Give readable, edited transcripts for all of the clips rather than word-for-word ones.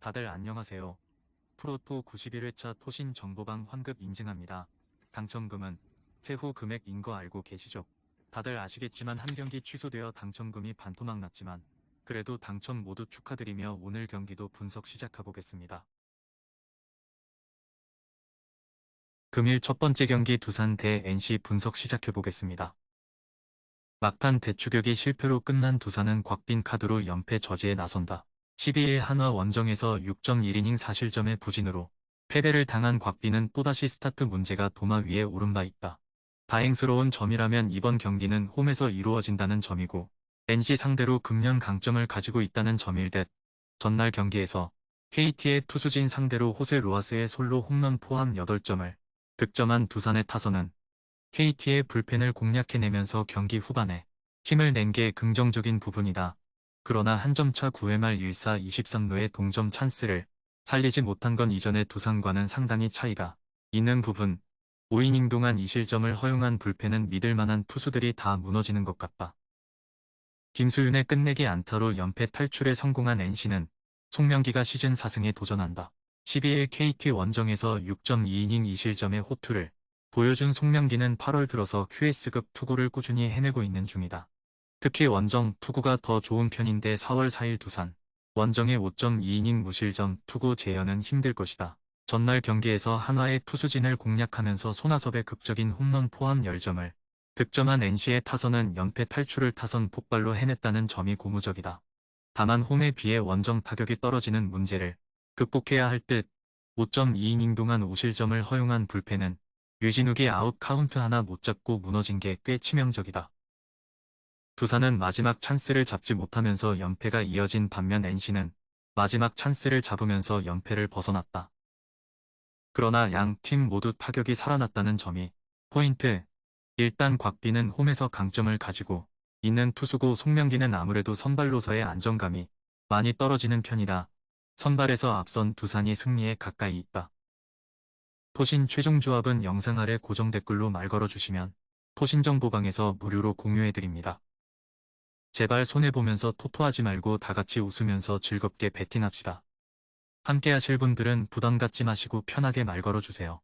다들 안녕하세요. 프로토 91회차 토신 정보방 환급 인증합니다. 당첨금은 세후 금액인 거 알고 계시죠? 다들 아시겠지만 한 경기 취소되어 당첨금이 반토막 났지만 그래도 당첨 모두 축하드리며 오늘 경기도 분석 시작해보겠습니다. 금일 첫 번째 경기 두산 대 NC 분석 시작해보겠습니다. 막판 대추격이 실패로 끝난 두산은 곽빈 카드로 연패 저지에 나선다. 12일 한화 원정에서 6.1이닝 4실점의 부진으로 패배를 당한 곽빈은 또다시 스타트 문제가 도마 위에 오른 바 있다. 다행스러운 점이라면 이번 경기는 홈에서 이루어진다는 점이고 NC 상대로 금년 강점을 가지고 있다는 점일 듯. 전날 경기에서 KT의 투수진 상대로 호세 로하스의 솔로 홈런 포함 8점을 득점한 두산의 타선은 KT의 불펜을 공략해내면서 경기 후반에 힘을 낸 게 긍정적인 부분이다. 그러나 한 점차 9회 말 1사 23루의 동점 찬스를 살리지 못한 건 이전의 두산과는 상당히 차이가 있는 부분. 5이닝 동안 2실점을 허용한 불펜은 믿을 만한 투수들이 다 무너지는 것 같다. 김수윤의 끝내기 안타로 연패 탈출에 성공한 NC는 송명기가 시즌 4승에 도전한다. 12일 KT 원정에서 6.2이닝 2실점의 호투를 보여준 송명기는 8월 들어서 QS급 투구를 꾸준히 해내고 있는 중이다. 특히 원정 투구가 더 좋은 편인데 4월 4일 두산 원정의 5.2이닝 무실점 투구 재현은 힘들 것이다. 전날 경기에서 한화의 투수진을 공략하면서 손아섭의 극적인 홈런 포함 10점을 득점한 NC의 타선은 연패 탈출을 타선 폭발로 해냈다는 점이 고무적이다. 다만 홈에 비해 원정 타격이 떨어지는 문제를 극복해야 할 듯. 5.2이닝 동안 5실점을 허용한 불펜은 유진욱이 아웃 카운트 하나 못 잡고 무너진 게 꽤 치명적이다. 두산은 마지막 찬스를 잡지 못하면서 연패가 이어진 반면 NC는 마지막 찬스를 잡으면서 연패를 벗어났다. 그러나 양 팀 모두 타격이 살아났다는 점이 포인트. 일단 곽빈은 홈에서 강점을 가지고 있는 투수고 송명기는 아무래도 선발로서의 안정감이 많이 떨어지는 편이다. 선발에서 앞선 두산이 승리에 가까이 있다. 토신 최종 조합은 영상 아래 고정 댓글로 말 걸어주시면 토신정보방에서 무료로 공유해드립니다. 제발 손해보면서 토토하지 말고 다같이 웃으면서 즐겁게 배팅합시다. 함께 하실 분들은 부담 갖지 마시고 편하게 말 걸어주세요.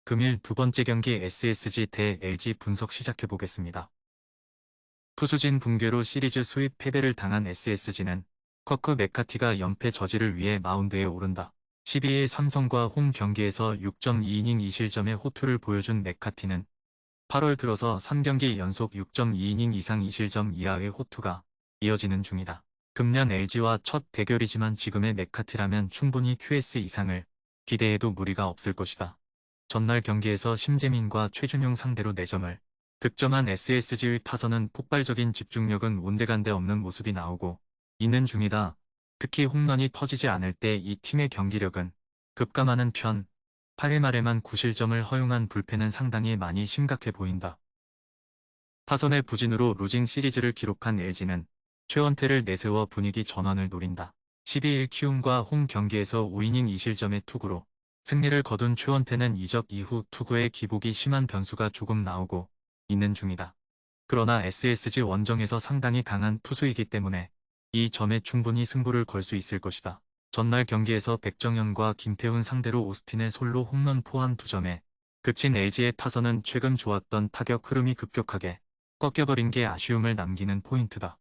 금일 두 번째 경기 SSG 대 LG 분석 시작해보겠습니다. 투수진 붕괴로 시리즈 수입 패배를 당한 SSG는 커크 메카티가 연패 저지를 위해 마운드에 오른다. 12일 삼성과 홈 경기에서 6.2이닝 2실점의 호투를 보여준 메카티는 8월 들어서 3경기 연속 6.2이닝 이상 2실점 이하의 호투가 이어지는 중이다. 금년 LG와 첫 대결이지만 지금의 메카티라면 충분히 QS 이상을 기대해도 무리가 없을 것이다. 전날 경기에서 심재민과 최준용 상대로 4점을 득점한 SSG의 타선은 폭발적인 집중력은 온데간데 없는 모습이 나오고 있는 중이다. 특히 홈런이 터지지 않을 때 이 팀의 경기력은 급감하는 편. 8회 말에만 9실점을 허용한 불펜은 상당히 많이 심각해 보인다. 타선의 부진으로 루징 시리즈를 기록한 LG는 최원태를 내세워 분위기 전환을 노린다. 12일 키움과 홈 경기에서 5이닝 2실점의 투구로 승리를 거둔 최원태는 이적 이후 투구의 기복이 심한 변수가 조금 나오고 있는 중이다. 그러나 SSG 원정에서 상당히 강한 투수이기 때문에 이 점에 충분히 승부를 걸 수 있을 것이다. 전날 경기에서 백정현과 김태훈 상대로 오스틴의 솔로 홈런 포함 2점에 그친 LG의 타선은 최근 좋았던 타격 흐름이 급격하게 꺾여버린 게 아쉬움을 남기는 포인트다.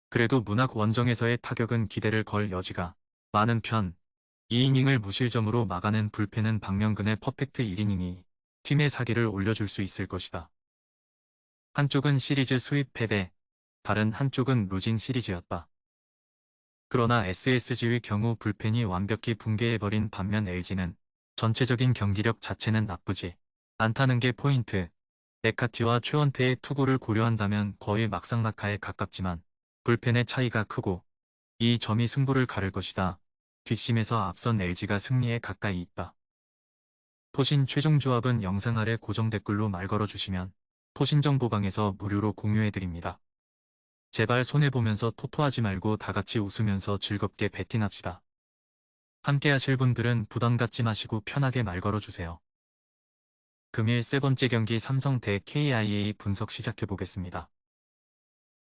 그래도 문학 원정에서의 타격은 기대를 걸 여지가 많은 편. 2이닝을 무실점으로 막아낸 불펜은 박명근의 퍼펙트 1이닝이 팀의 사기를 올려줄 수 있을 것이다. 한쪽은 시리즈 수입 패배, 다른 한쪽은 루징 시리즈였다. 그러나 SSG의 경우 불펜이 완벽히 붕괴해버린 반면 LG는 전체적인 경기력 자체는 나쁘지 않다는 게 포인트. 메카티와 최원태의 투구를 고려한다면 거의 막상막하에 가깝지만 불펜의 차이가 크고 이 점이 승부를 가를 것이다. 뒷심에서 앞선 LG가 승리에 가까이 있다. 토신 최종 조합은 영상 아래 고정 댓글로 말 걸어주시면 토신정보방에서 무료로 공유해드립니다. 제발 손해보면서 토토하지 말고 다같이 웃으면서 즐겁게 배팅합시다. 함께 하실 분들은 부담 갖지 마시고 편하게 말 걸어주세요. 금일 세 번째 경기 삼성 대 KIA 분석 시작해보겠습니다.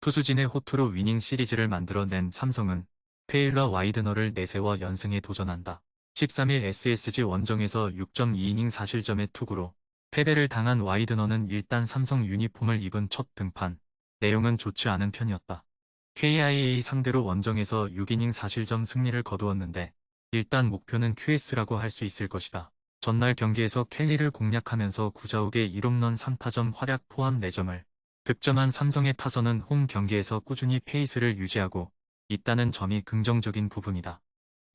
투수진의 호투로 위닝 시리즈를 만들어낸 삼성은 테일러 와이드너를 내세워 연승에 도전한다. 13일 SSG 원정에서 6.2이닝 4실점의 투구로 패배를 당한 와이드너는 일단 삼성 유니폼을 입은 첫 등판. 내용은 좋지 않은 편이었다. KIA 상대로 원정에서 6이닝 4실점 승리를 거두었는데 일단 목표는 QS라고 할 수 있을 것이다. 전날 경기에서 켈리를 공략하면서 구자욱의 1홈런 3타점 활약 포함 4점을 득점한 삼성의 타선은 홈 경기에서 꾸준히 페이스를 유지하고 있다는 점이 긍정적인 부분이다.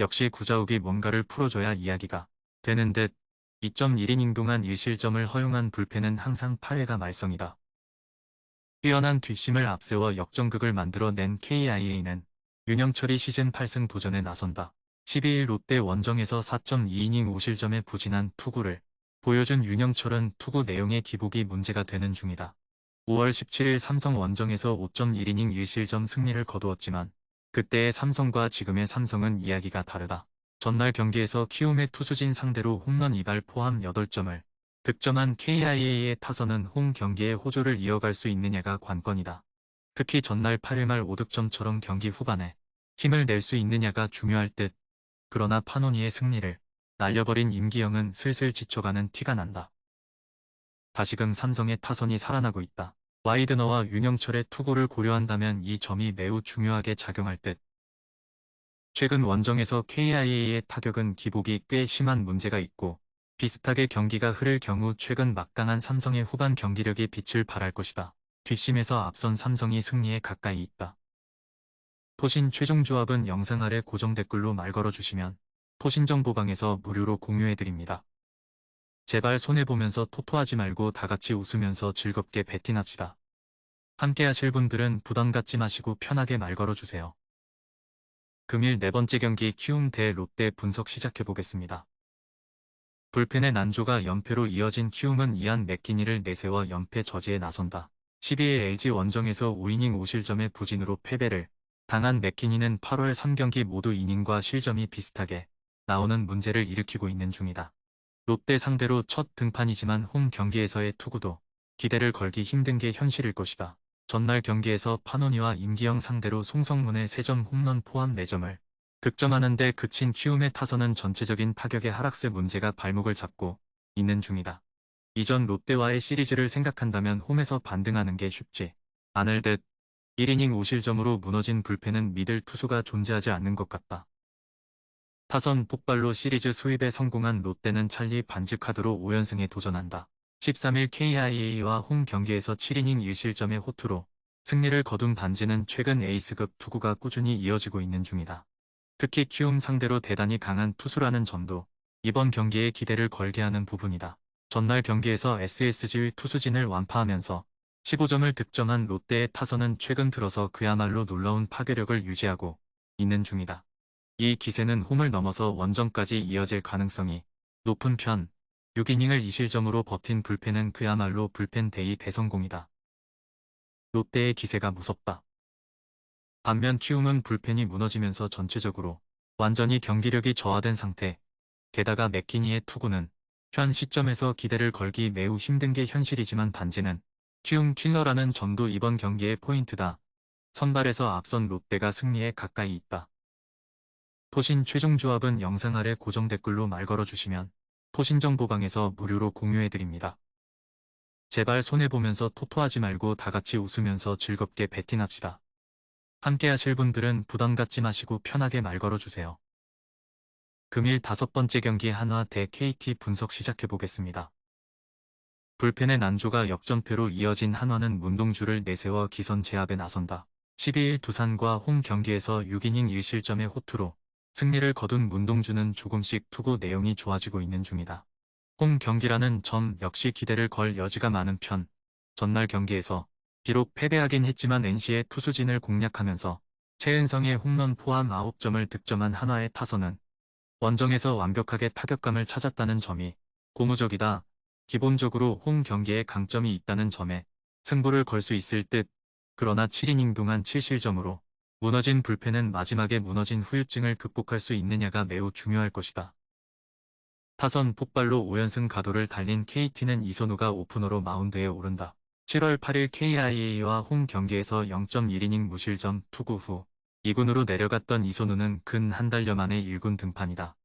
역시 구자욱이 뭔가를 풀어줘야 이야기가 되는 듯 2.1이닝 동안 1실점을 허용한 불펜은 항상 8회가 말썽이다. 뛰어난 뒷심을 앞세워 역전극을 만들어낸 KIA는 윤영철이 시즌 8승 도전에 나선다. 12일 롯데 원정에서 4.2이닝 5실점의 부진한 투구를 보여준 윤영철은 투구 내용의 기복이 문제가 되는 중이다. 5월 17일 삼성 원정에서 5.1이닝 1실점 승리를 거두었지만 그때의 삼성과 지금의 삼성은 이야기가 다르다. 전날 경기에서 키움의 투수진 상대로 홈런 2발 포함 8점을 득점한 KIA의 타선은 홈 경기에 호조를 이어갈 수 있느냐가 관건이다. 특히 전날 8회 말 5득점처럼 경기 후반에 힘을 낼 수 있느냐가 중요할 듯. 그러나 파노니의 승리를 날려버린 임기영은 슬슬 지쳐가는 티가 난다. 다시금 삼성의 타선이 살아나고 있다. 와이드너와 윤영철의 투구를 고려한다면 이 점이 매우 중요하게 작용할 듯. 최근 원정에서 KIA의 타격은 기복이 꽤 심한 문제가 있고 비슷하게 경기가 흐를 경우 최근 막강한 삼성의 후반 경기력이 빛을 발할 것이다. 뒷심에서 앞선 삼성이 승리에 가까이 있다. 토신 최종 조합은 영상 아래 고정 댓글로 말 걸어주시면 토신정보방에서 무료로 공유해드립니다. 제발 손해보면서 토토하지 말고 다같이 웃으면서 즐겁게 배팅합시다. 함께 하실 분들은 부담 갖지 마시고 편하게 말 걸어주세요. 금일 네 번째 경기 키움 대 롯데 분석 시작해보겠습니다. 불펜의 난조가 연패로 이어진 키움은 이안 맥키니를 내세워 연패 저지에 나선다. 12일 LG 원정에서 5이닝 5실점의 부진으로 패배를 당한 맥키니는 8월 3경기 모두 이닝과 실점이 비슷하게 나오는 문제를 일으키고 있는 중이다. 롯데 상대로 첫 등판이지만 홈 경기에서의 투구도 기대를 걸기 힘든 게 현실일 것이다. 전날 경기에서 파노니와 임기영 상대로 송성문의 3점 홈런 포함 4점을 득점하는데 그친 키움의 타선은 전체적인 타격의 하락세 문제가 발목을 잡고 있는 중이다. 이전 롯데와의 시리즈를 생각한다면 홈에서 반등하는 게 쉽지 않을 듯 1이닝 5실점으로 무너진 불펜은 믿을 투수가 존재하지 않는 것 같다. 타선 폭발로 시리즈 수입에 성공한 롯데는 찰리 반지 카드로 5연승에 도전한다. 13일 KIA와 홈 경기에서 7이닝 1실점의 호투로 승리를 거둔 반지는 최근 에이스급 투구가 꾸준히 이어지고 있는 중이다. 특히 키움 상대로 대단히 강한 투수라는 점도 이번 경기에 기대를 걸게 하는 부분이다. 전날 경기에서 SSG의 투수진을 완파하면서 15점을 득점한 롯데의 타선은 최근 들어서 그야말로 놀라운 파괴력을 유지하고 있는 중이다. 이 기세는 홈을 넘어서 원정까지 이어질 가능성이 높은 편, 6이닝을 2실점으로 버틴 불펜은 그야말로 불펜 데이 대성공이다. 롯데의 기세가 무섭다. 반면 키움은 불펜이 무너지면서 전체적으로 완전히 경기력이 저하된 상태, 게다가 맥키니의 투구는 현 시점에서 기대를 걸기 매우 힘든 게 현실이지만 반지는 키움 킬러라는 점도 이번 경기의 포인트다. 선발에서 앞선 롯데가 승리에 가까이 있다. 토신 최종 조합은 영상 아래 고정 댓글로 말 걸어주시면 토신정보방에서 무료로 공유해드립니다. 제발 손해보면서 토토하지 말고 다같이 웃으면서 즐겁게 배팅합시다. 함께 하실 분들은 부담 갖지 마시고 편하게 말 걸어주세요. 금일 5번째 경기 한화 대 KT 분석 시작해보겠습니다. 불펜의 난조가 역전패로 이어진 한화는 문동주를 내세워 기선 제압에 나선다. 12일 두산과 홈 경기에서 6이닝 1실점의 호투로 승리를 거둔 문동주는 조금씩 투구 내용이 좋아지고 있는 중이다. 홈 경기라는 점 역시 기대를 걸 여지가 많은 편. 전날 경기에서 비록 패배하긴 했지만 NC의 투수진을 공략하면서 최은성의 홈런 포함 9점을 득점한 한화의 타선은 원정에서 완벽하게 타격감을 찾았다는 점이 고무적이다. 기본적으로 홈 경기에 강점이 있다는 점에 승부를 걸 수 있을 듯. 그러나 7이닝 동안 7실점으로 무너진 불펜은 마지막에 무너진 후유증을 극복할 수 있느냐가 매우 중요할 것이다. 타선 폭발로 5연승 가도를 달린 KT는 이선우가 오프너로 마운드에 오른다. 7월 8일 KIA와 홈 경기에서 0.1이닝 무실점 투구 후 2군으로 내려갔던 이선우는 근 한 달여 만에 1군 등판이다.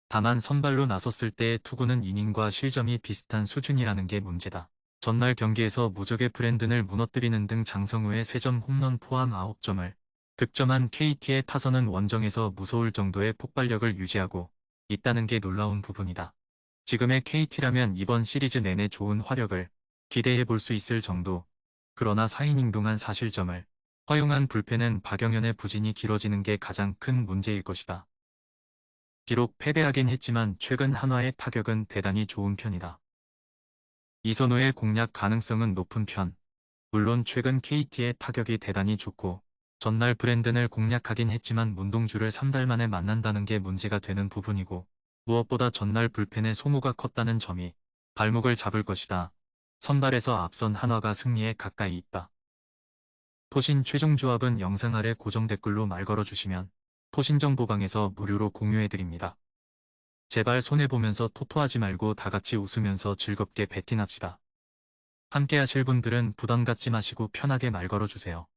다만 선발로 나섰을 때의 투구는 이닝과 실점이 비슷한 수준이라는 게 문제다. 전날 경기에서 무적의 브랜든을 무너뜨리는 등 장성우의 3점 홈런 포함 9점을 득점한 KT의 타선은 원정에서 무서울 정도의 폭발력을 유지하고 있다는 게 놀라운 부분이다. 지금의 KT라면 이번 시리즈 내내 좋은 화력을 기대해 볼 수 있을 정도. 그러나 4이닝 동안 4실점을 허용한 불펜은 박영현의 부진이 길어지는 게 가장 큰 문제일 것이다. 비록 패배하긴 했지만 최근 한화의 타격은 대단히 좋은 편이다. 이선호의 공략 가능성은 높은 편. 물론 최근 KT의 타격이 대단히 좋고 전날 브랜든을 공략하긴 했지만 문동주를 3달 만에 만난다는 게 문제가 되는 부분이고 무엇보다 전날 불펜의 소모가 컸다는 점이 발목을 잡을 것이다. 선발에서 앞선 한화가 승리에 가까이 있다. 토신 최종 조합은 영상 아래 고정 댓글로 말 걸어주시면 토신정보방에서 무료로 공유해드립니다. 제발 손해보면서 토토하지 말고 다같이 웃으면서 즐겁게 배팅합시다. 함께 하실 분들은 부담 갖지 마시고 편하게 말 걸어주세요.